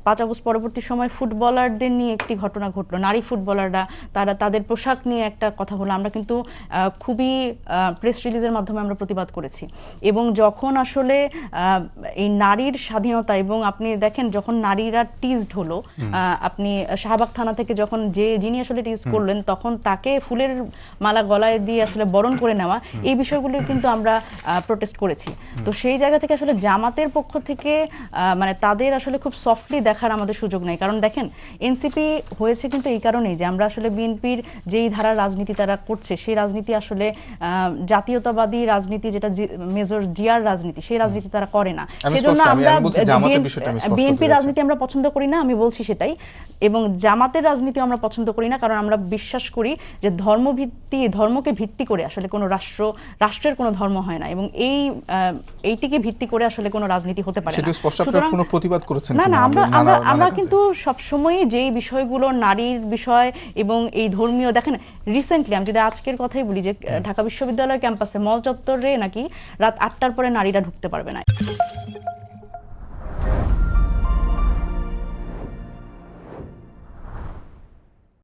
5 August পরবর্তী সময় ফুটবলারদের নিয়ে একটি ঘটনা ঘটলো, নারী ফুটবলাররা তাদের পোশাক নিয়ে একটা কথা হলো, আমরা কিন্তু খুবই প্রেস রিলিজের মাধ্যমে আমরা প্রতিবাদ করেছি। এবং যখন আসলে এই নারীর স্বাধীনতা, এবং আপনি দেখেন যখন নারীরা টিজড হলো, আপনি শাহবাগ থানা থেকে যখন যিনি আসলে টিজ করলেন তখন তাকে ফুলের মালা গলায় দিয়ে আসলে বরণ করে নেওয়া, এই বিষয়গুলো কিন্তু আমরা প্রোটেস্ট করেছি। তো সেই জায়গা থেকে আসলে জামাতের পক্ষ থেকে মানে তাদের আসলে খুব সফটলি দেখার আমাদের সুযোগ নেই। কারণ দেখেন এনসিপি হয়েছে কিন্তু এই কারণেই যে আমরা আসলে বিএনপির যেই ধারার রাজনীতি তারা করছে সেই রাজনীতি আসলে জাতীয়তাবাদী রাজনীতি, যেটা মেজর জিয়ার রাজনীতি, সেই রাজনীতি তারা করে না। সেজন্য আমরা বিএনপির রাজনীতি আমরা পছন্দ করি না, আমি বলছি সেটাই। এবং জামাতের রাজনীতি আমরা পছন্দ করি না, কারণ আমরা বিশ্বাস করি যে ধর্মকে ভিত্তি করে আসলে কোনো রাষ্ট্রের কোনো ধর্ম হয় না, এবং এইটিকে ভিত্তি করে আসলে কোনো রাজনীতি হতে পারে না। কোনো প্রতিবাদ করেছেন না, আমরা কিন্তু সবসময়ই যেই বিষয়গুলো নারীর বিষয় এবং এই ধর্মীয়, দেখেন রিসেন্টলি আমি যদি আজকের কথাই বলি যে ঢাকা বিশ্ববিদ্যালয় ক্যাম্পাসে মল চত্বরে নাকি রাত 8টার পরে নারীরা ঢুকতে পারবে না।